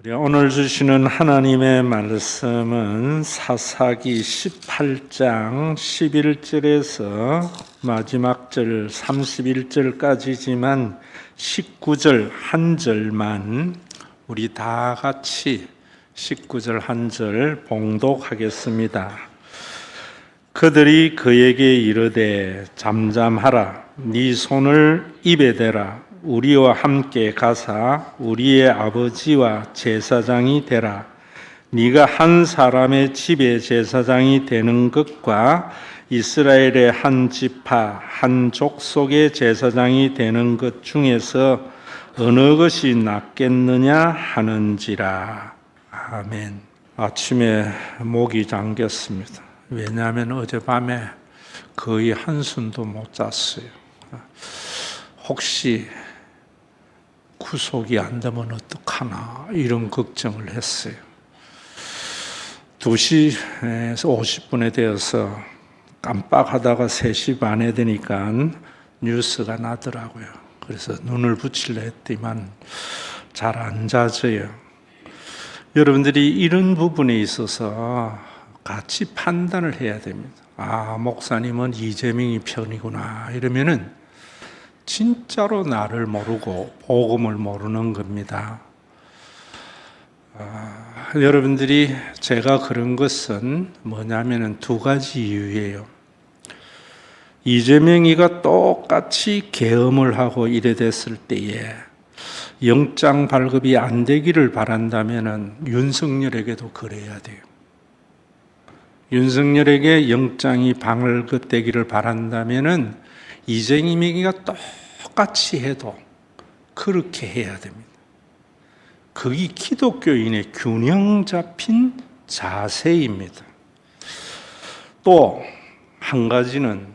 오늘 주시는 하나님의 말씀은 사사기 18장 11절에서 마지막 절 31절까지지만 19절 한 절만 우리 다 같이 19절 한 절 봉독하겠습니다. 그들이 그에게 이르되 잠잠하라, 네 손을 입에 대라. 우리와 함께 가사 우리의 아버지와 제사장이 되라. 네가 한 사람의 집에 제사장이 되는 것과 이스라엘의 한 지파 한 족속의 제사장이 되는 것 중에서 어느 것이 낫겠느냐 하는지라. 아멘. 아침에 목이 잠겼습니다. 왜냐하면 어젯밤에 거의 한숨도 못 잤어요. 혹시 구속이 안 되면 어떡하나 이런 걱정을 했어요. 2시에서 50분에 되어서 깜빡하다가 3시 반에 되니까 뉴스가 나더라고요. 그래서 눈을 붙이려 했더니만 잘 안 자져요. 여러분들이 이런 부분에 있어서 같이 판단을 해야 됩니다. 아, 목사님은 이재명이 편이구나 이러면은 진짜로 나를 모르고 복음을 모르는 겁니다. 여러분들이 제가 그런 것은 뭐냐면은 2가지 이유예요. 이재명이가 똑같이 계엄을 하고 이래 됐을 때에 영장 발급이 안 되기를 바란다면은 윤석열에게도 그래야 돼요. 윤석열에게 영장이 발급되기를 바란다면은 이재명이가 똑같이 해도 그렇게 해야 됩니다. 그게 기독교인의 균형 잡힌 자세입니다. 또 한 가지는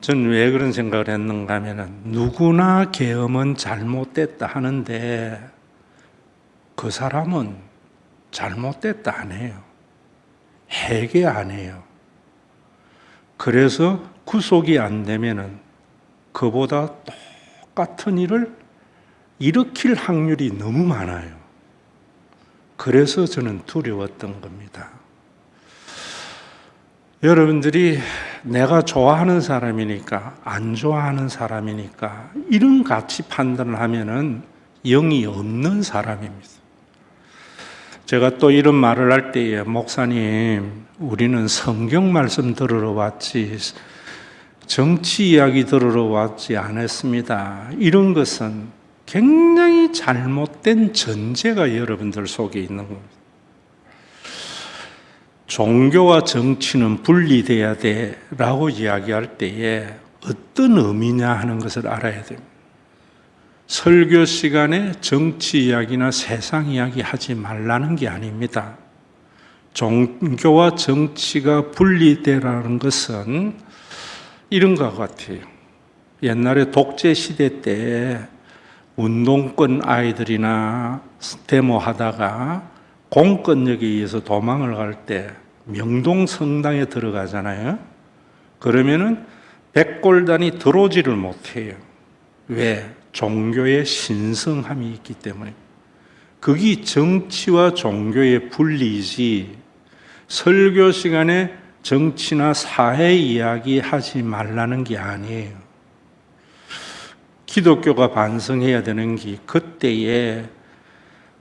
전 왜 그런 생각을 했는가 하면은 누구나 계엄은 잘못됐다 하는데 그 사람은 잘못됐다 안 해요. 회개 안 해요. 그래서 구속이 안 되면은 그보다 똑같은 일을 일으킬 확률이 너무 많아요. 그래서 저는 두려웠던 겁니다. 여러분들이 내가 좋아하는 사람이니까 안 좋아하는 사람이니까 이런 가치 판단을 하면은 영이 없는 사람입니다. 제가 또 이런 말을 할 때에 목사님, 우리는 성경 말씀 들으러 왔지 정치 이야기 들으러 왔지 않았습니다. 이런 것은 굉장히 잘못된 전제가 여러분들 속에 있는 겁니다. 종교와 정치는 분리돼야 돼라고 이야기할 때에 어떤 의미냐 하는 것을 알아야 됩니다. 설교 시간에 정치 이야기나 세상 이야기 하지 말라는 게 아닙니다. 종교와 정치가 분리되라는 것은 이런 것 같아요. 옛날에 독재 시대 때 운동권 아이들이나 데모하다가 공권력에 의해서 도망을 갈 때 명동 성당에 들어가잖아요. 그러면은 백골단이 들어오지를 못해요. 왜? 종교의 신성함이 있기 때문에. 그게 정치와 종교의 분리지, 설교 시간에 정치나 사회 이야기 하지 말라는 게 아니에요. 기독교가 반성해야 되는 게 그때에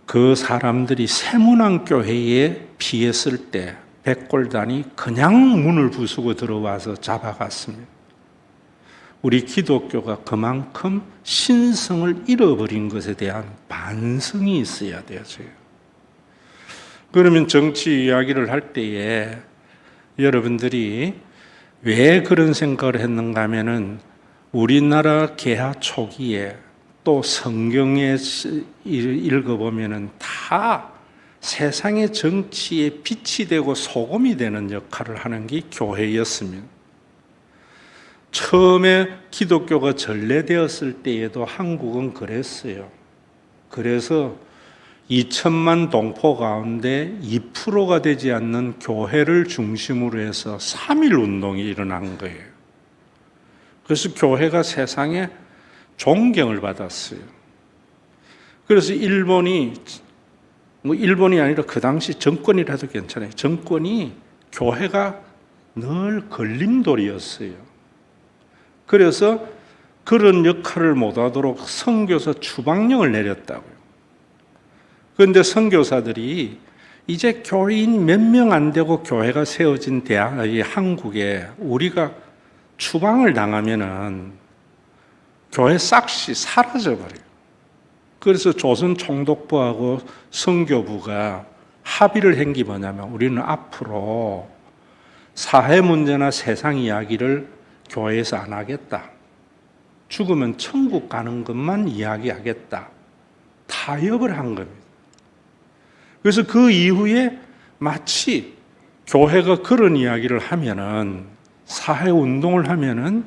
그 사람들이 세문안교회에 피했을 때 백골단이 그냥 문을 부수고 들어와서 잡아갔습니다. 우리 기독교가 그만큼 신성을 잃어버린 것에 대한 반성이 있어야 돼요. 그러면 정치 이야기를 할 때에 여러분들이 왜 그런 생각을 했는가 하면은 우리나라 개화 초기에 또 성경에 읽어보면은 다 세상의 정치에 빛이 되고 소금이 되는 역할을 하는 게 교회였습니다. 처음에 기독교가 전래되었을 때에도 한국은 그랬어요. 그래서 2천만 동포 가운데 2%가 되지 않는 교회를 중심으로 해서 3.1 운동이 일어난 거예요. 그래서 교회가 세상에 존경을 받았어요. 그래서 일본이 뭐 일본이 아니라 그 당시 정권이라도 괜찮아요. 정권이 교회가 늘 걸림돌이었어요. 그래서 그런 역할을 못하도록 선교사 추방령을 내렸다고요. 그런데 선교사들이 이제 교인 몇 명 안 되고 교회가 세워진 이 한국에 우리가 추방을 당하면은 교회 싹시 사라져 버려요. 그래서 조선 총독부하고 선교부가 합의를 한 게 뭐냐면 우리는 앞으로 사회 문제나 세상 이야기를 교회에서 안 하겠다. 죽으면 천국 가는 것만 이야기하겠다. 타협을 한 겁니다. 그래서 그 이후에 마치 교회가 그런 이야기를 하면은 사회 운동을 하면은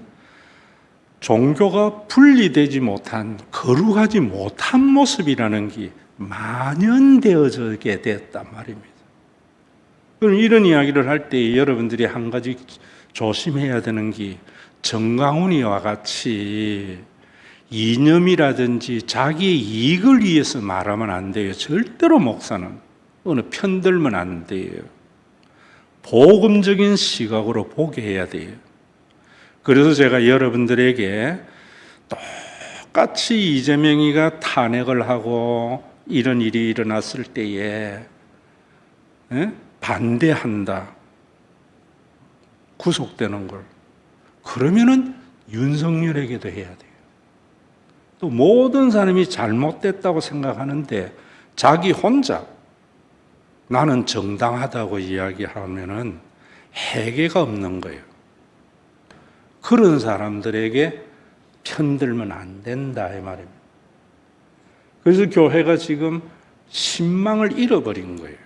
종교가 분리되지 못한 거룩하지 못한 모습이라는 게 만연되어지게 됐단 말입니다. 그럼 이런 이야기를 할 때 여러분들이 한 가지 조심해야 되는 게 정강훈이와 같이 이념이라든지 자기의 이익을 위해서 말하면 안 돼요. 절대로 목사는 어느 편들면 안 돼요. 복음적인 시각으로 보게 해야 돼요. 그래서 제가 여러분들에게 똑같이 이재명이가 탄핵을 하고 이런 일이 일어났을 때에 반대한다. 구속되는 걸. 그러면은 윤석열에게도 해야 돼요. 또 모든 사람이 잘못됐다고 생각하는데 자기 혼자 나는 정당하다고 이야기하면은 해계가 없는 거예요. 그런 사람들에게 편들면 안 된다 이 말입니다. 그래서 교회가 지금 신망을 잃어버린 거예요.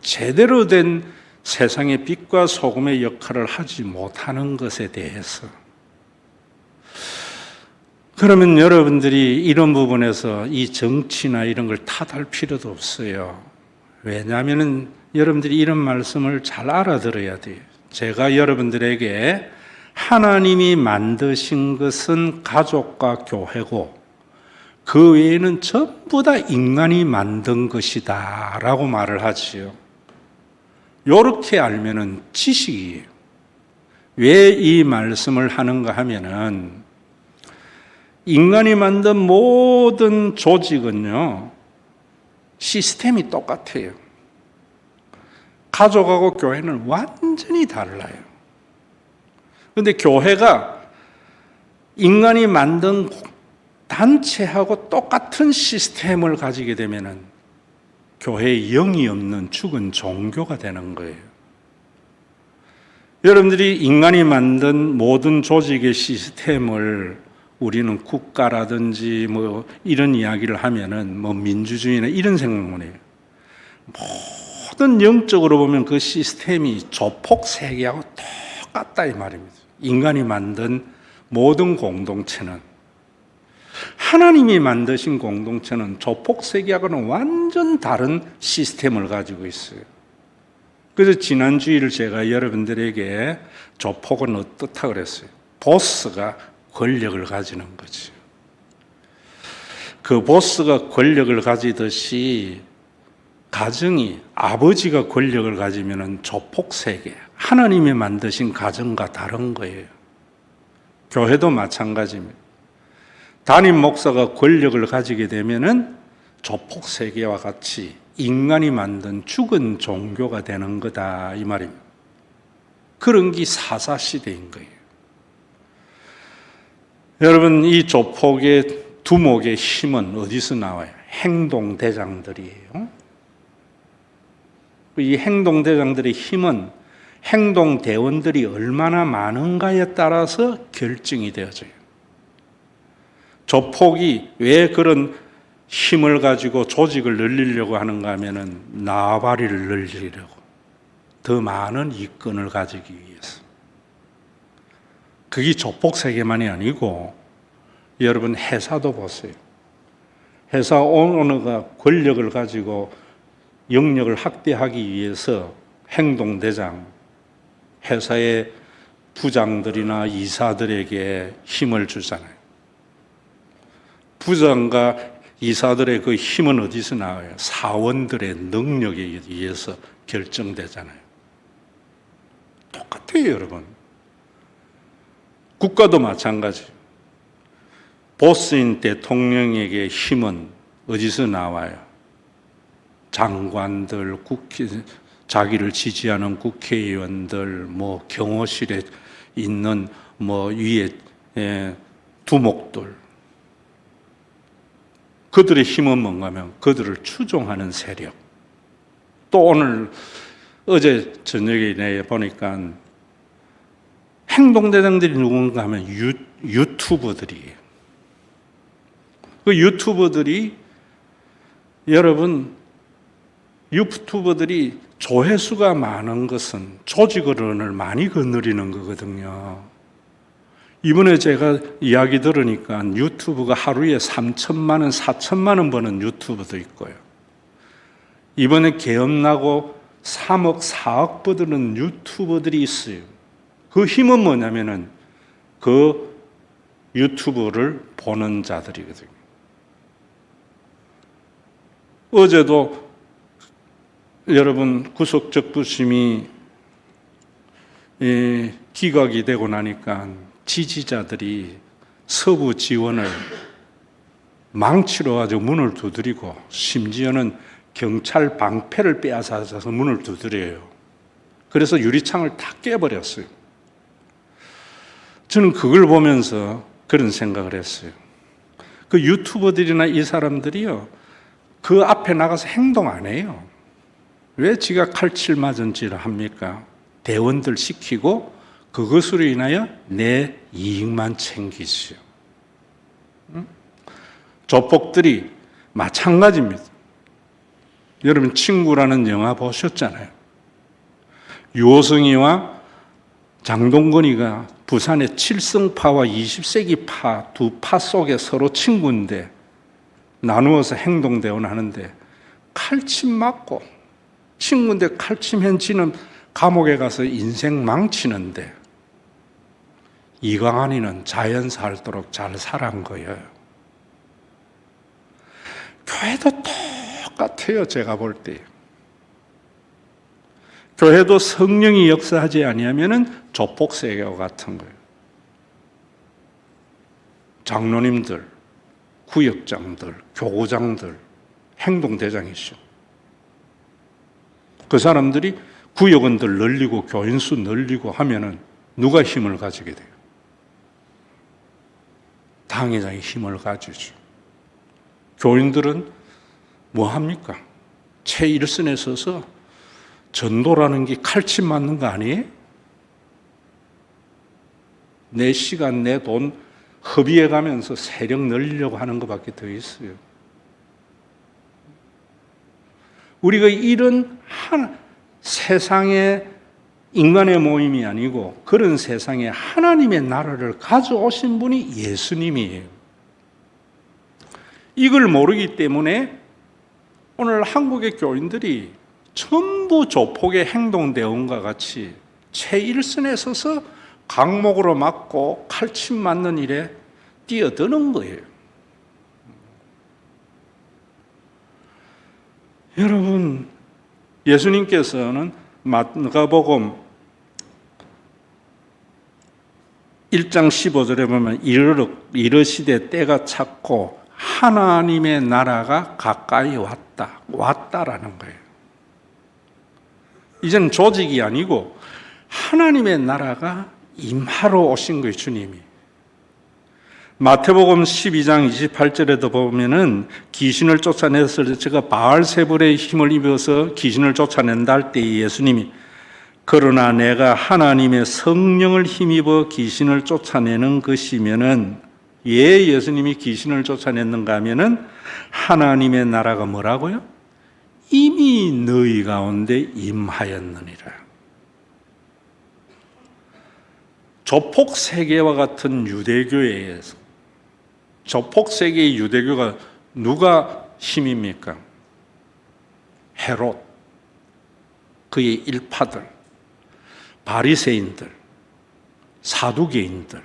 제대로 된 세상의 빛과 소금의 역할을 하지 못하는 것에 대해서. 그러면 여러분들이 이런 부분에서 이 정치나 이런 걸 탓할 필요도 없어요. 왜냐하면 여러분들이 이런 말씀을 잘 알아들어야 돼요. 제가 여러분들에게 하나님이 만드신 것은 가족과 교회고 그 외에는 전부 다 인간이 만든 것이다 라고 말을 하지요. 이렇게 알면은 지식이에요. 왜 이 말씀을 하는가 하면은 인간이 만든 모든 조직은요 시스템이 똑같아요. 가족하고 교회는 완전히 달라요. 그런데 교회가 인간이 만든 단체하고 똑같은 시스템을 가지게 되면은 교회에 영이 없는 죽은 종교가 되는 거예요. 여러분들이 인간이 만든 모든 조직의 시스템을 우리는 국가라든지 뭐 이런 이야기를 하면은 뭐 민주주의나 이런 생각만 해요. 모든 영적으로 보면 그 시스템이 조폭 세계하고 똑같다 이 말입니다. 인간이 만든 모든 공동체는 하나님이 만드신 공동체는 조폭 세계하고는 완전 다른 시스템을 가지고 있어요. 그래서 지난 주일 제가 여러분들에게 조폭은 어떻다 그랬어요? 보스가 권력을 가지는 거죠. 그 보스가 권력을 가지듯이 가정이 아버지가 권력을 가지면 조폭 세계, 하나님이 만드신 가정과 다른 거예요. 교회도 마찬가지입니다. 담임 목사가 권력을 가지게 되면은 조폭 세계와 같이 인간이 만든 죽은 종교가 되는 거다 이 말입니다. 그런 게 사사 시대인 거예요. 여러분 이 조폭의 두목의 힘은 어디서 나와요? 행동대장들이에요. 이 행동대장들의 힘은 행동대원들이 얼마나 많은가에 따라서 결정이 되어져요. 조폭이 왜 그런 힘을 가지고 조직을 늘리려고 하는가 하면은 나발이를 늘리려고, 더 많은 이권을 가지기 위해서. 그게 조폭 세계만이 아니고 여러분 회사도 보세요. 회사 오너가 권력을 가지고 영역을 확대하기 위해서 행동대장, 회사의 부장들이나 이사들에게 힘을 주잖아요. 부장과 이사들의 그 힘은 어디서 나와요? 사원들의 능력에 의해서 결정되잖아요. 똑같아요, 여러분. 국가도 마찬가지. 보스인 대통령에게 힘은 어디서 나와요? 장관들, 자기를 지지하는 국회의원들, 경호실에 있는 위에 두목들. 그들의 힘은 뭔가 하면 그들을 추종하는 세력. 또 어제 저녁에 내에 보니까 행동대장들이 누군가 하면 유튜버들이에요. 그 유튜버들이 조회수가 많은 것은 조직어른을 많이 거느리는 거거든요. 이번에 제가 이야기 들으니까 유튜브가 하루에 3천만 원, 4천만 원 버는 유튜브도 있고요. 이번에 계엄나고 3억, 4억 버는 유튜버들이 있어요. 그 힘은 뭐냐면은 그 유튜브를 보는 자들이거든요. 어제도 여러분 구속적부심이 기각이 되고 나니까 지지자들이 서부 지원을 망치로 가지고 문을 두드리고 심지어는 경찰 방패를 빼앗아서 문을 두드려요. 그래서 유리창을 다 깨버렸어요. 저는 그걸 보면서 그런 생각을 했어요. 그 유튜버들이나 이 사람들이요, 그 앞에 나가서 행동 안 해요. 왜 지가 칼칠 맞은지를 합니까? 대원들 시키고 그것으로 인하여 내 이익만 챙기지요. 조폭들이 마찬가지입니다. 여러분 친구라는 영화 보셨잖아요. 유호성이와 장동건이가 부산의 7성파와 20세기파 두 파 속에 서로 친구인데 나누어서 행동대원 하는데 칼침 맞고 친구인데 칼침한 지는 감옥에 가서 인생 망치는데 이광환이는 자연 살도록 잘 살아간 거예요. 교회도 똑같아요. 제가 볼 때. 교회도 성령이 역사하지 아니하면은 조폭세계와 같은 거예요. 장로님들, 구역장들, 교구장들, 행동대장이죠. 그 사람들이 구역원들 늘리고 교인수 늘리고 하면은 누가 힘을 가지게 돼요? 당회장이 힘을 가지죠. 교인들은 뭐 합니까? 최일선에 서서 전도라는 게 칼침 맞는 거 아니에요? 내 시간, 내 돈 허비해 가면서 세력 늘리려고 하는 것밖에 더 있어요. 우리가 이런 세상의 인간의 모임이 아니고 그런 세상에 하나님의 나라를 가져오신 분이 예수님이에요. 이걸 모르기 때문에 오늘 한국의 교인들이 전부 조폭의 행동대원과 같이 최일선에 서서 강목으로 맞고 칼침 맞는 일에 뛰어드는 거예요. 여러분, 예수님께서는 마가복음 1장 15절에 보면 이르시되 때가 찼고 하나님의 나라가 가까이 왔다라는 거예요. 이제는 조직이 아니고 하나님의 나라가 임하러 오신 거예요, 주님이. 마태복음 12장 28절에도 보면은 귀신을 쫓아냈을 때 제가 바알세불의 힘을 입어서 귀신을 쫓아낸다 할 때 예수님이 그러나 내가 하나님의 성령을 힘입어 귀신을 쫓아내는 것이면은 왜 예수님이 귀신을 쫓아냈는가 하면은 하나님의 나라가 뭐라고요? 이미 너희 가운데 임하였느니라. 조폭 세계와 같은 유대교회에서 조폭 세계의 유대교가 누가 힘입니까? 헤롯, 그의 일파들, 바리새인들, 사두개인들.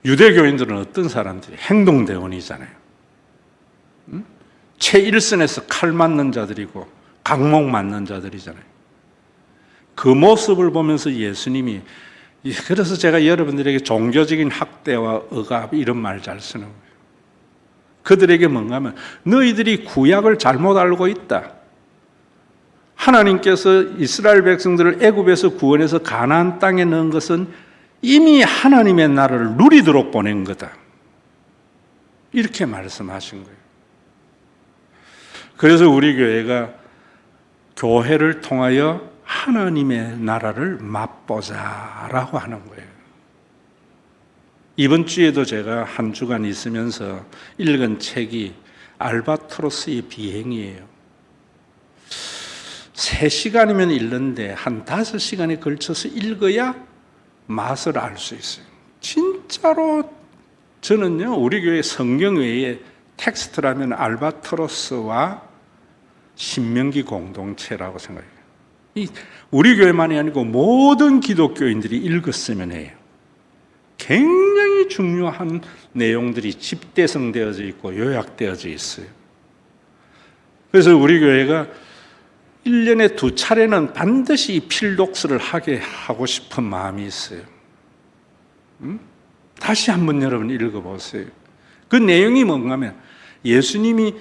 유대교인들은 어떤 사람들이? 행동대원이잖아요. 최일선에서 칼 맞는 자들이고 강목 맞는 자들이잖아요. 그 모습을 보면서 예수님이, 그래서 제가 여러분들에게 종교적인 학대와 억압 이런 말 잘 쓰는 거예요. 그들에게 뭔가 하면 너희들이 구약을 잘못 알고 있다. 하나님께서 이스라엘 백성들을 애굽에서 구원해서 가나안 땅에 넣은 것은 이미 하나님의 나라를 누리도록 보낸 거다. 이렇게 말씀하신 거예요. 그래서 우리 교회가 교회를 통하여 하나님의 나라를 맛보자라고 하는 거예요. 이번 주에도 제가 한 주간 있으면서 읽은 책이 알바트로스의 비행이에요. 3시간이면 읽는데 한 5시간에 걸쳐서 읽어야 맛을 알 수 있어요. 진짜로 저는요, 우리 교회 성경 외에 텍스트라면 알바트로스와 신명기 공동체라고 생각해요. 우리 교회만이 아니고 모든 기독교인들이 읽었으면 해요. 굉장히 중요한 내용들이 집대성되어져 있고 요약되어져 있어요. 그래서 우리 교회가 1년에 2차례는 반드시 필독스를 하게 하고 싶은 마음이 있어요. 다시 한번 여러분 읽어보세요. 그 내용이 뭔가 하면 예수님이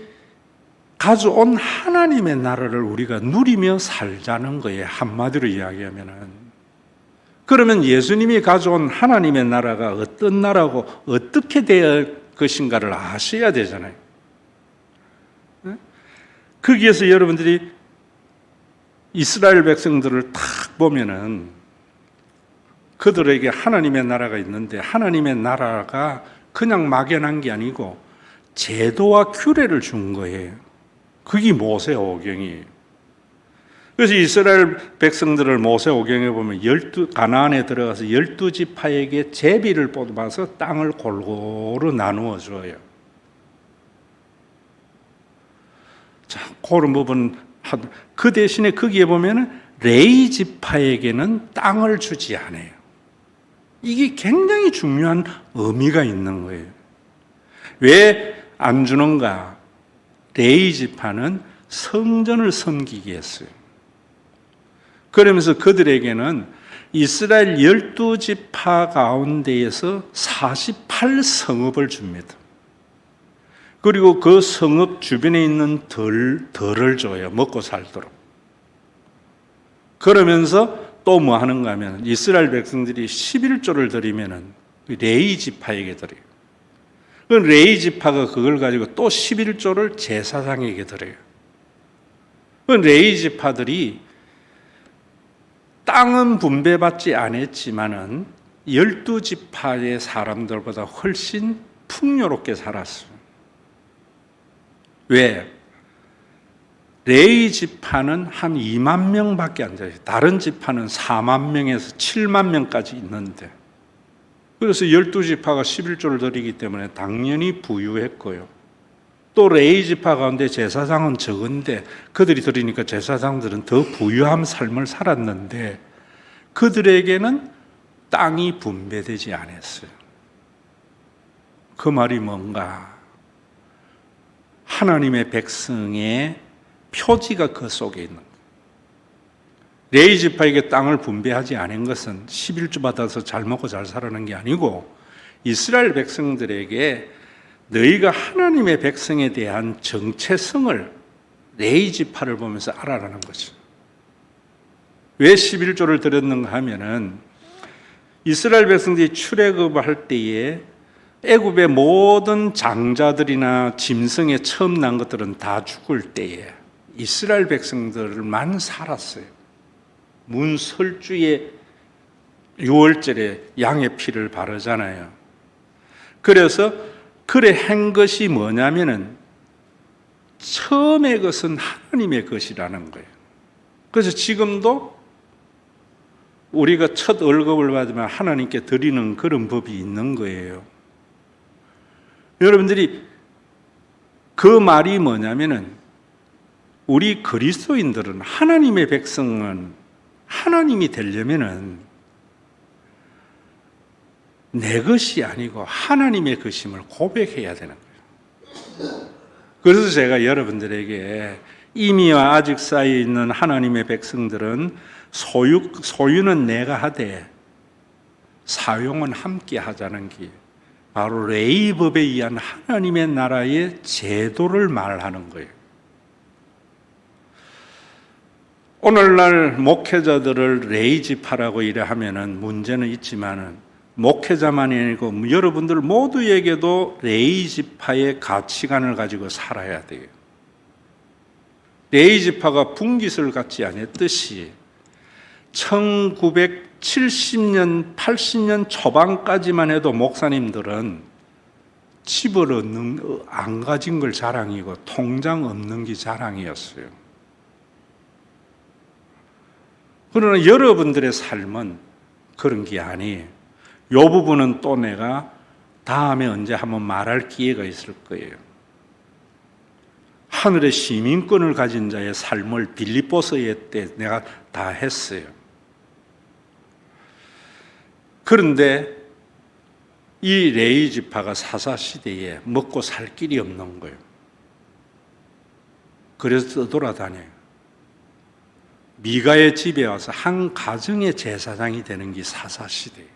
가져온 하나님의 나라를 우리가 누리며 살자는 거예요. 한마디로 이야기하면은. 그러면 예수님이 가져온 하나님의 나라가 어떤 나라고 어떻게 될 것인가를 아셔야 되잖아요. 거기에서 여러분들이 이스라엘 백성들을 탁 보면은 그들에게 하나님의 나라가 있는데 하나님의 나라가 그냥 막연한 게 아니고 제도와 규례를 준 거예요. 그게 모세오경이에요. 그래서 이스라엘 백성들을 모세오경에 보면 가나안에 들어가서 12지파에게 제비를 뽑아서 땅을 골고루 나누어 줘요. 자, 그런 부분 그 대신에 거기에 보면은 레위 지파에게는 땅을 주지 않아요. 이게 굉장히 중요한 의미가 있는 거예요. 왜 안 주는가? 레위 지파는 성전을 섬기게 했어요. 그러면서 그들에게는 이스라엘 12지파 가운데에서 48성읍을 줍니다. 그리고 그 성읍 주변에 있는 덜을 줘요. 먹고 살도록. 그러면서 또 뭐 하는가 하면 이스라엘 백성들이 11조를 드리면은 레위 지파에게 드려요. 그 레위 지파가 그걸 가지고 또 11조를 제사장에게 드려요. 그 레위 지파들이 땅은 분배받지 않았지만은 12지파의 사람들보다 훨씬 풍요롭게 살았어요. 왜? 레위 지파는 한 2만 명밖에 안 돼요. 다른 지파는 4만 명에서 7만 명까지 있는데, 그래서 12지파가 11조를 드리기 때문에 당연히 부유했고요. 또 레위 지파 가운데 제사장은 적은데 그들이 드리니까 제사장들은 더 부유한 삶을 살았는데 그들에게는 땅이 분배되지 않았어요. 그 말이 뭔가? 하나님의 백성의 표지가 그 속에 있는 거예요. 레위 지파에게 땅을 분배하지 않은 것은 11조 받아서 잘 먹고 잘 살아는 게 아니고 이스라엘 백성들에게 너희가 하나님의 백성에 대한 정체성을 레위 지파를 보면서 알아라는 거죠. 왜 11조를 드렸는가 하면은 이스라엘 백성들이 출애굽을 할 때에 애굽의 모든 장자들이나 짐승에 처음 난 것들은 다 죽을 때에 이스라엘 백성들만 살았어요. 문설주에 6월절에 양의 피를 바르잖아요. 그래서 그래 한 것이 뭐냐면은 처음의 것은 하나님의 것이라는 거예요. 그래서 지금도 우리가 첫 월급을 받으면 하나님께 드리는 그런 법이 있는 거예요. 여러분들이 그 말이 뭐냐면은 우리 그리스도인들은 하나님의 백성은 하나님이 되려면은 내 것이 아니고 하나님의 것임을 고백해야 되는 거예요. 그래서 제가 여러분들에게 이미와 아직 사이에 있는 하나님의 백성들은 소유는 내가 하되 사용은 함께 하자는 게 바로 레위법에 의한 하나님의 나라의 제도를 말하는 거예요. 오늘날 목회자들을 레위지파라고 이래 하면은 문제는 있지만은 목회자만이 아니고 여러분들 모두에게도 레위지파의 가치관을 가지고 살아야 돼요. 레위지파가 분깃을 갖지 않았듯이 1970년, 80년 초반까지만 해도 목사님들은 집을 안 가진 걸 자랑이고 통장 없는 게 자랑이었어요. 그러나 여러분들의 삶은 그런 게 아니에요. 이 부분은 또 내가 다음에 언제 한번 말할 기회가 있을 거예요. 하늘의 시민권을 가진 자의 삶을 빌립보서의 때 내가 다 했어요. 그런데 이 레위지파가 사사시대에 먹고 살 길이 없는 거예요. 그래서 떠돌아다녀요. 미가의 집에 와서 한 가정의 제사장이 되는 게 사사시대예요.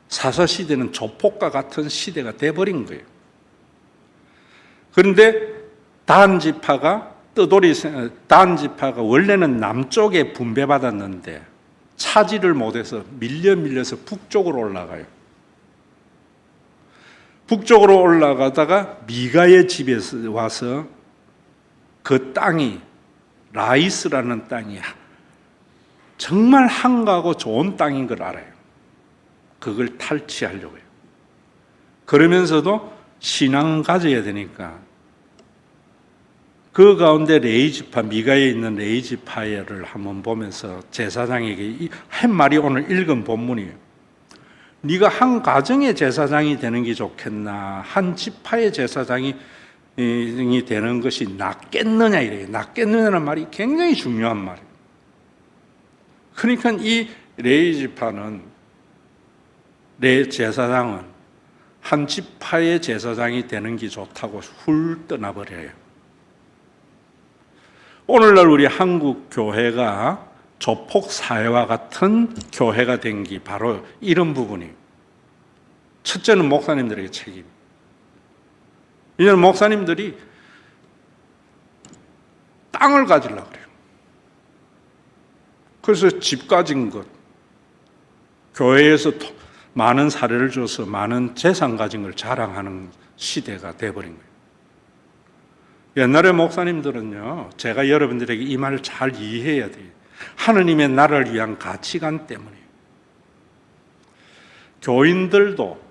사사시대는 조폭과 같은 시대가 돼버린 거예요. 그런데 단지파가 원래는 남쪽에 분배받았는데 차지를 못해서 밀려서 북쪽으로 올라가요. 북쪽으로 올라가다가 미가의 집에 와서 그 땅이 라이스라는 땅이 정말 한가하고 좋은 땅인 걸 알아요. 그걸 탈취하려고 해요. 그러면서도 신앙 가져야 되니까 그 가운데 레위지파, 미가에 있는 레위지파를 한번 보면서 제사장에게 한 말이 오늘 읽은 본문이에요. 네가 한 가정의 제사장이 되는 게 좋겠나 한 지파의 제사장이 되는 것이 낫겠느냐 이래요. 낫겠느냐는 말이 굉장히 중요한 말이에요. 그러니까 이 레위지파는 제사장은 한 지파의 제사장이 되는 게 좋다고 훌 떠나버려요. 오늘날 우리 한국 교회가 조폭 사회와 같은 교회가 된 게 바로 이런 부분이에요. 첫째는 목사님들에게 책임. 이제는 목사님들이 땅을 가지려고 그래요. 그래서 집 가진 것, 교회에서 많은 사례를 줘서 많은 재산 가진 걸 자랑하는 시대가 돼버린 거예요. 옛날에 목사님들은요, 제가 여러분들에게 이 말을 잘 이해해야 돼요. 하느님의 나라를 위한 가치관 때문이에요. 교인들도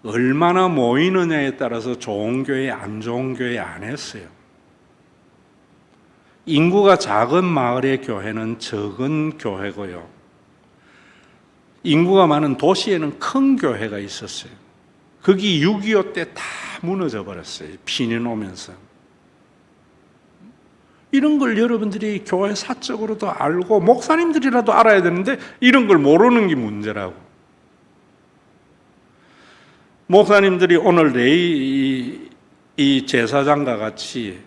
얼마나 모이느냐에 따라서 좋은 교회, 안 좋은 교회 안 했어요. 인구가 작은 마을의 교회는 적은 교회고요. 인구가 많은 도시에는 큰 교회가 있었어요. 거기 6.25 때 다 무너져 버렸어요. 피는 오면서. 이런 걸 여러분들이 교회 사적으로도 알고 목사님들이라도 알아야 되는데 이런 걸 모르는 게 문제라고. 목사님들이 오늘 이 제사장과 같이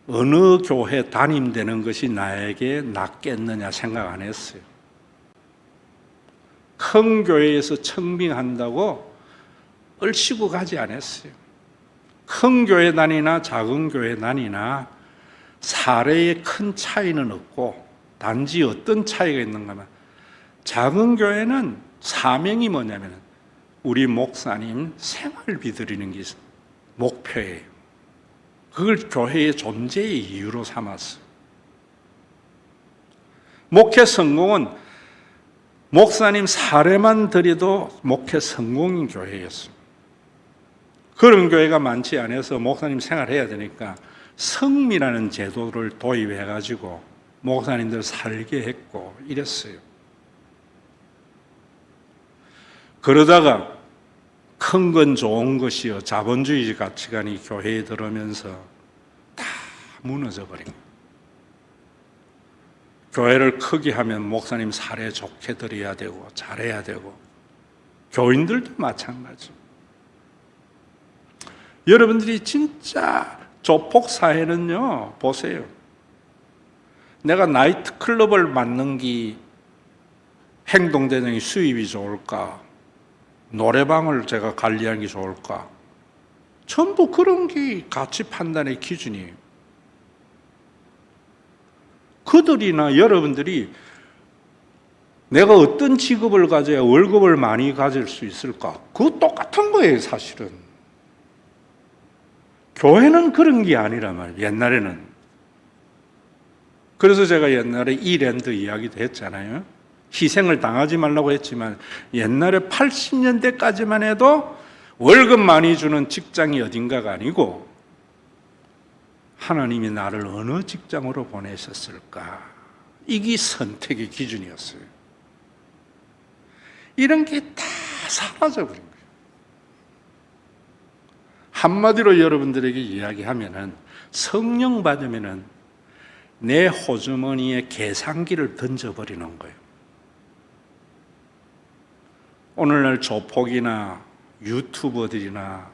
어느 교회 담임되는 것이 나에게 낫겠느냐 생각 안 했어요. 큰 교회에서 청빙한다고 얼씨구 가지 않았어요. 큰 교회 단이나 작은 교회 단이나 사례에 큰 차이는 없고 단지 어떤 차이가 있는가 하면 작은 교회는 사명이 뭐냐면 우리 목사님 생활비 드리는 게 목표예요. 그걸 교회의 존재의 이유로 삼았어요. 목회 성공은 목사님 사례만 드려도 목회 성공인 교회였어요. 그런 교회가 많지 않아서 목사님 생활해야 되니까 성미라는 제도를 도입해가지고 목사님들 살게 했고 이랬어요. 그러다가 큰 건 좋은 것이요 자본주의 가치관이 교회에 들어오면서 다 무너져 버린 거예요. 교회를 크게 하면 목사님 사례 좋게 드려야 되고 잘해야 되고, 교인들도 마찬가지. 여러분들이 진짜 조폭 사회는요, 보세요. 내가 나이트클럽을 맡는 게 행동대장이 수입이 좋을까? 노래방을 제가 관리하는 게 좋을까? 전부 그런 게 가치 판단의 기준이에요. 그들이나 여러분들이 내가 어떤 직업을 가져야 월급을 많이 가질 수 있을까? 그거 똑같은 거예요, 사실은. 교회는 그런 게 아니란 말이에요, 옛날에는. 그래서 제가 옛날에 이랜드 이야기도 했잖아요. 희생을 당하지 말라고 했지만 옛날에 80년대까지만 해도 월급 많이 주는 직장이 어딘가가 아니고 하나님이 나를 어느 직장으로 보내셨을까? 이게 선택의 기준이었어요. 이런 게 다 사라져버린 거예요. 한마디로 여러분들에게 이야기하면은 성령 받으면은 내 호주머니에 계산기를 던져버리는 거예요. 오늘날 조폭이나 유튜버들이나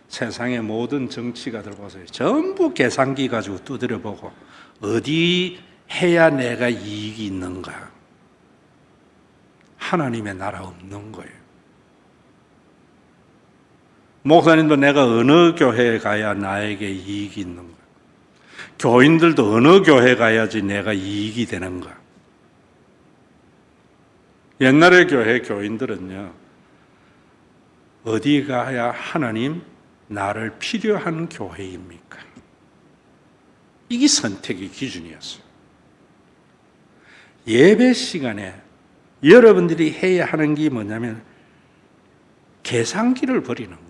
세상의 모든 정치가들 보세요. 전부 계산기 가지고 두드려보고 어디 해야 내가 이익이 있는가? 하나님의 나라 없는 거예요. 목사님도 내가 어느 교회에 가야 나에게 이익이 있는가? 교인들도 어느 교회 가야지 내가 이익이 되는가? 옛날의 교회 교인들은요, 어디 가야 하나님 나를 필요한 교회입니까? 이게 선택의 기준이었어요. 예배 시간에 여러분들이 해야 하는 게 뭐냐면 계산기를 버리는 거예요.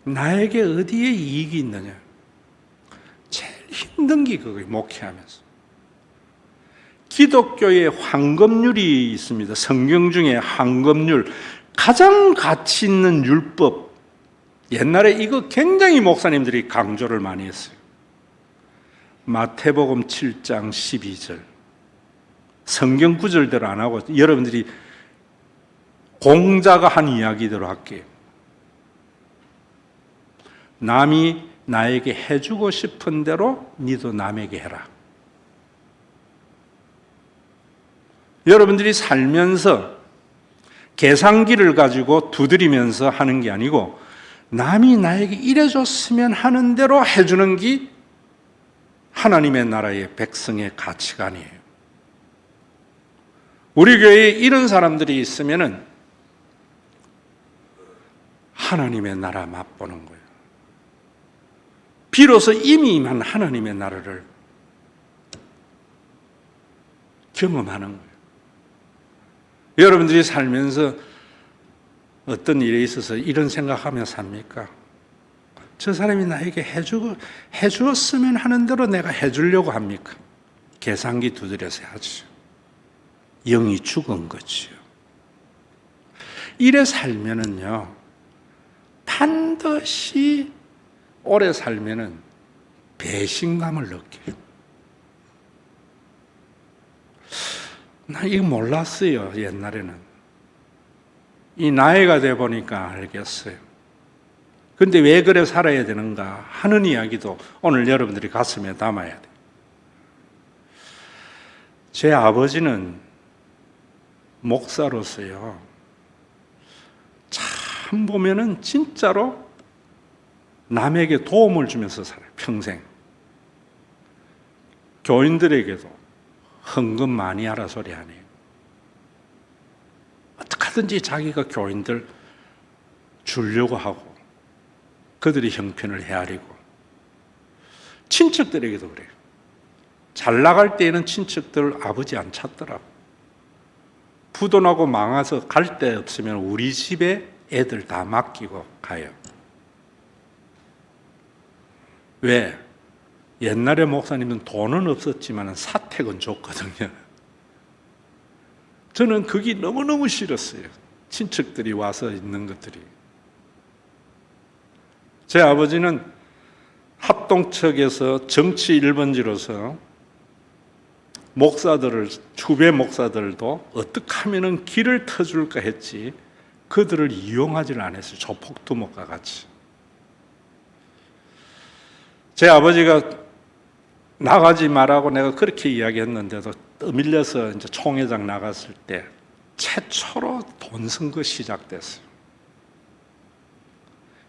나에게 어디에 이익이 있느냐? 제일 힘든 게 그거예요, 목회하면서. 기독교의 황금률이 있습니다. 성경 중에 황금률, 가장 가치 있는 율법. 옛날에 이거 굉장히 목사님들이 강조를 많이 했어요. 마태복음 7장 12절. 성경 구절대로 안 하고 여러분들이 공자가 한 이야기대로 할게요. 남이 나에게 해주고 싶은 대로 니도 남에게 해라. 여러분들이 살면서 계산기를 가지고 두드리면서 하는 게 아니고 남이 나에게 이래줬으면 하는 대로 해주는 게 하나님의 나라의 백성의 가치관이에요. 우리 교회에 이런 사람들이 있으면은 하나님의 나라 맛보는 거예요. 비로소 이미만 하나님의 나라를 경험하는 거예요. 여러분들이 살면서 어떤 일에 있어서 이런 생각하며 삽니까? 저 사람이 나에게 해주었으면 하는 대로 내가 해주려고 합니까? 계산기 두드려서 하죠. 영이 죽은 거지요. 이래 살면은요, 반드시 오래 살면은 배신감을 느껴요. 나 이거 몰랐어요, 옛날에는. 이 나이가 돼 보니까 알겠어요. 근데 왜 그래 살아야 되는가 하는 이야기도 오늘 여러분들이 가슴에 담아야 돼요. 제 아버지는 목사로서요, 참 보면은 진짜로 남에게 도움을 주면서 살아요, 평생. 교인들에게도 헌금 많이 하라 소리 안 해요. 어떻게든지 자기가 교인들 주려고 하고 그들이 형편을 헤아리고, 친척들에게도 그래요. 잘 나갈 때에는 친척들 아버지 안 찾더라고. 부도나고 망해서 갈 데 없으면 우리 집에 애들 다 맡기고 가요. 왜? 옛날에 목사님은 돈은 없었지만 사택은 줬거든요. 저는 그게 너무너무 싫었어요. 친척들이 와서 있는 것들이. 제 아버지는 합동측에서 정치 1번지로서 목사들을, 후배 목사들도 어떻게 하면은 길을 터줄까 했지 그들을 이용하지를 않았어요. 조폭두목과 같이. 제 아버지가 나가지 말라고 내가 그렇게 이야기했는데도 떠밀려서 이제 총회장 나갔을 때 최초로 돈 선거 시작됐어요.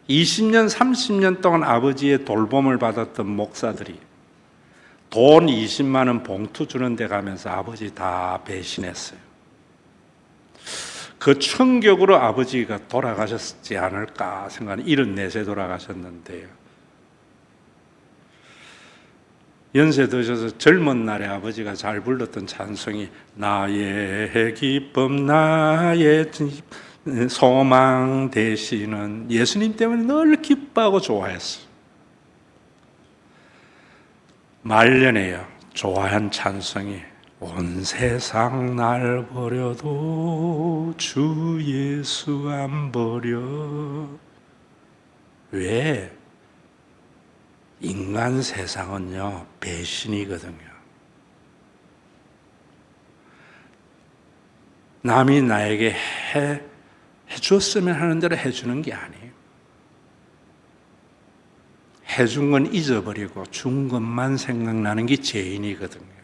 20년, 30년 동안 아버지의 돌봄을 받았던 목사들이 돈 20만 원 봉투 주는 데 가면서 아버지 다 배신했어요. 그 충격으로 아버지가 돌아가셨지 않을까 생각하는 74세 돌아가셨는데요. 연세 드셔서 젊은 날에 아버지가 잘 불렀던 찬송이 나의 기쁨 나의 소망 되시는 예수님 때문에 늘 기뻐하고 좋아했어요. 말년에요 좋아한 찬송이 온 세상 날 버려도 주 예수 안 버려. 왜? 인간 세상은요 배신이거든요. 남이 나에게 해줬으면 하는 대로 해주는 게 아니에요. 해준 건 잊어버리고 준 것만 생각나는 게 죄인이거든요.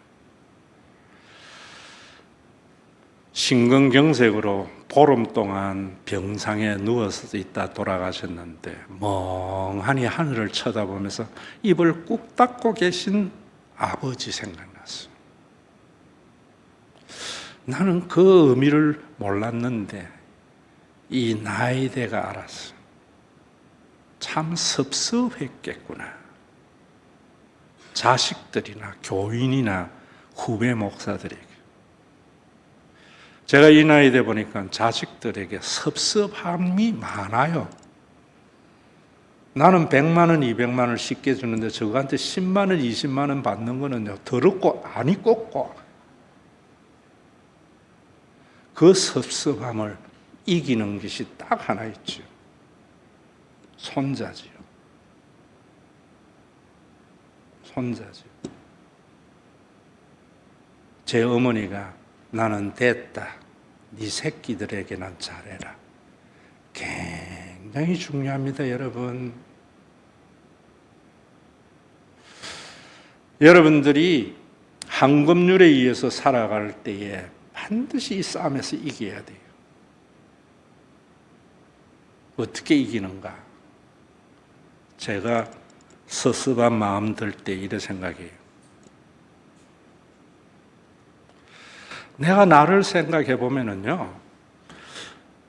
심근경색으로 보름 동안 병상에 누워서 있다 돌아가셨는데 멍하니 하늘을 쳐다보면서 입을 꾹 닫고 계신 아버지 생각났어요. 나는 그 의미를 몰랐는데 이 나이대가 알았어요. 참 섭섭했겠구나. 자식들이나 교인이나 후배 목사들에게. 제가 이 나이 돼 보니까 자식들에게 섭섭함이 많아요. 나는 100만 원, 200만 원을 쉽게 주는데 저한테 10만 원, 20만 원 받는 거는요 더럽고 아니 꼽고 그 섭섭함을 이기는 것이 딱 하나 있죠. 손자지요. 손자지요. 제 어머니가 나는 됐다. 네 새끼들에게는 잘해라. 굉장히 중요합니다, 여러분. 여러분들이 황금률에 의해서 살아갈 때에 반드시 이 싸움에서 이겨야 돼요. 어떻게 이기는가? 제가 섭섭한 마음 들 때 이래 생각해요. 내가 나를 생각해 보면은요,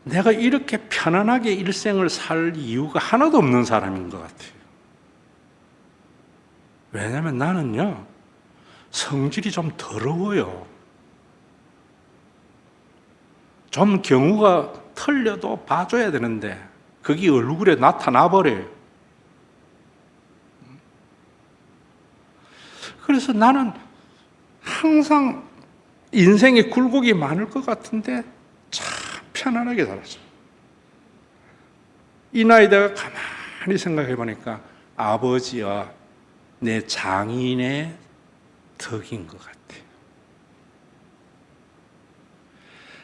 내가 이렇게 편안하게 일생을 살 이유가 하나도 없는 사람인 것 같아요. 왜냐하면 나는요, 성질이 좀 더러워요. 좀 경우가 틀려도 봐줘야 되는데, 그게 얼굴에 나타나 버려요. 그래서 나는 항상 인생에 굴곡이 많을 것 같은데 참 편안하게 살았어요. 이 나이 내가 가만히 생각해 보니까 아버지와 내 장인의 덕인 것 같아요.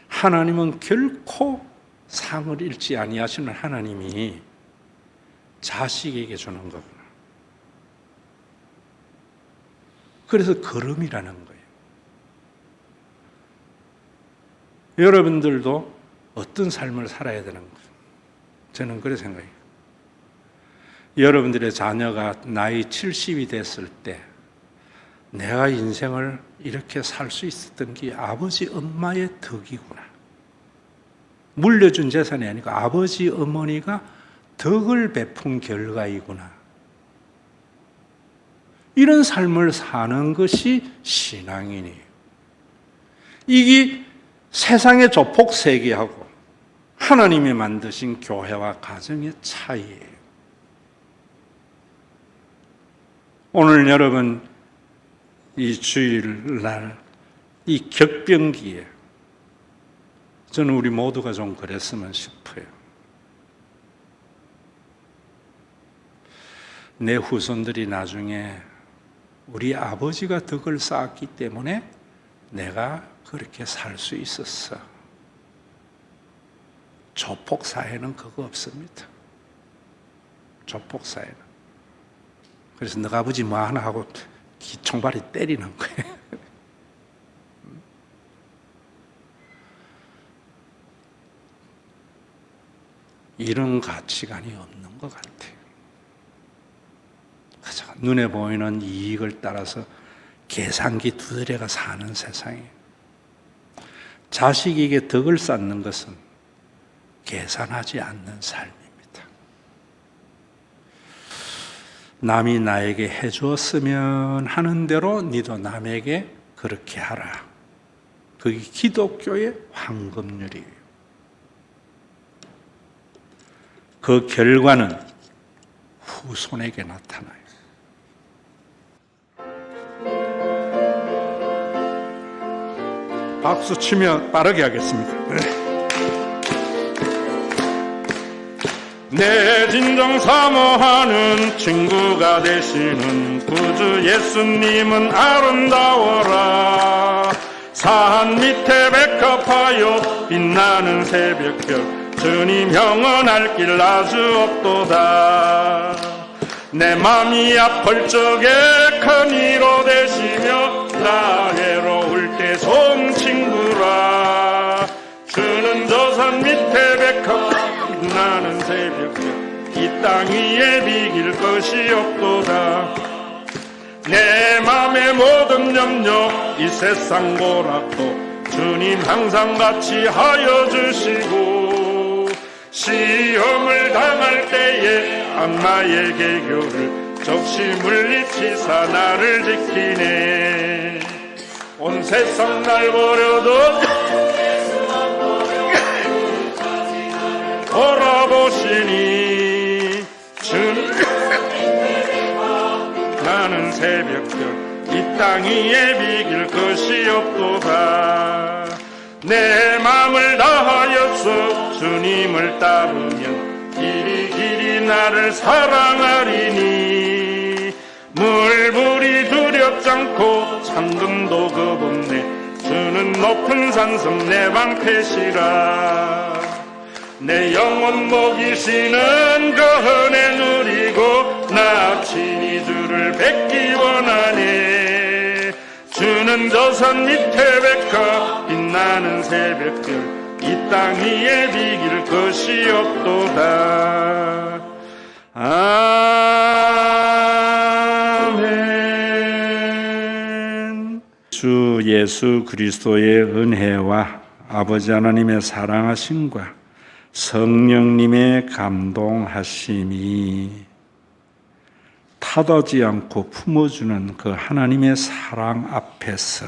하나님은 결코 상을 잃지 아니하시는 하나님이 자식에게 주는 거구나. 그래서 걸음이라는 거예요. 여러분들도 어떤 삶을 살아야 되는 거예요? 저는 그렇게 생각해요. 여러분들의 자녀가 나이 70이 됐을 때 내가 인생을 이렇게 살 수 있었던 게 아버지 엄마의 덕이구나. 물려준 재산이 아니고 아버지 어머니가 덕을 베푼 결과이구나. 이런 삶을 사는 것이 신앙이니. 이게 세상의 조폭 세계하고 하나님이 만드신 교회와 가정의 차이예요. 오늘 여러분 이 주일날 이 격병기에 저는 우리 모두가 좀 그랬으면 싶어요. 내 후손들이 나중에 우리 아버지가 덕을 쌓았기 때문에 내가 그렇게 살 수 있었어. 조폭 사회는 그거 없습니다. 조폭 사회는. 그래서 너가 아버지 뭐 하나 하고 총발이 때리는 거예요. 이런 가치관이 없는 것 같아요. 그죠? 눈에 보이는 이익을 따라서 계산기 두드려가 사는 세상이에요. 자식에게 덕을 쌓는 것은 계산하지 않는 삶입니다. 남이 나에게 해주었으면 하는 대로 너도 남에게 그렇게 하라. 그게 기독교의 황금률이에요. 그 결과는 후손에게 나타나요. 박수 치며 빠르게 하겠습니다. 내 진정 사모하는 친구가 되시는 구주 예수님은 아름다워라. 산 밑에 백합하여 빛나는 새벽별 주님 영원할 길 아주 없도다. 내 맘이 아플 적에 큰 위로 되시며 나 외로울 때 송 친구라. 주는 저 산 밑에 백합 빛나는 새벽별 이 땅 위에 비길 것이 없도다. 내 맘의 모든 염려 이 세상 고락도 주님 항상 같이 하여 주시고 시험을 당할 때에 악마의 계교를 적시 물리치사 나를 지키네. 온 세상 날 버려도 돌아보시니 주님 나는 새벽별 이 땅 위에 비길 것이 없도다. 내 맘을 다하여서 주님을 따르면 길이 나를 사랑하리니 물불이 두렵지 않고 잠금도 겁없네. 주는 높은 산성 내 방패시라. 내 영혼 먹이시는 그 은혜 누리고 나 친히 주를 뵙기 원하네. 주는 저 산 밑에 백합 빛나는 새벽별 이 땅 위에 비길 것이 없도다. 아멘. 주 예수 그리스도의 은혜와 아버지 하나님의 사랑하심과 성령님의 감동하심이 타도지 않고 품어주는 그 하나님의 사랑 앞에서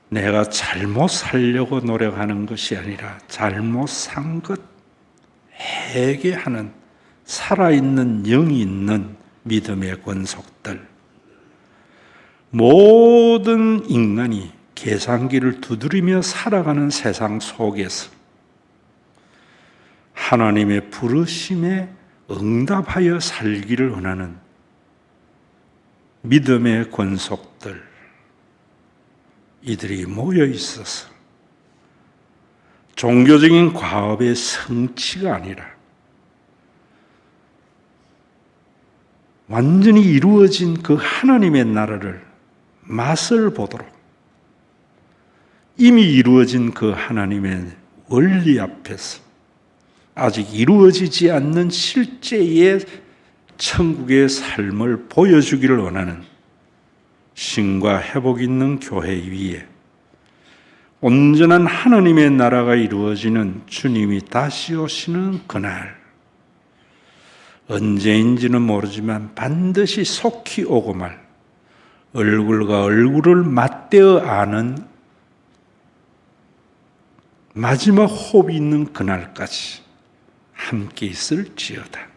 내가 잘못 살려고 노력하는 것이 아니라 잘못 산 것 회개하는 살아있는 영이 있는 믿음의 권속들, 모든 인간이 계산기를 두드리며 살아가는 세상 속에서 하나님의 부르심에 응답하여 살기를 원하는 믿음의 권속들, 이들이 모여 있어서 종교적인 과업의 성취가 아니라 완전히 이루어진 그 하나님의 나라를 맛을 보도록 이미 이루어진 그 하나님의 원리 앞에서 아직 이루어지지 않는 실제의 천국의 삶을 보여주기를 원하는 신과 회복 있는 교회 위에 온전한 하나님의 나라가 이루어지는 주님이 다시 오시는 그날, 언제인지는 모르지만 반드시 속히 오고 말 얼굴과 얼굴을 맞대어 아는 마지막 호흡이 있는 그날까지 함께 있을지어다.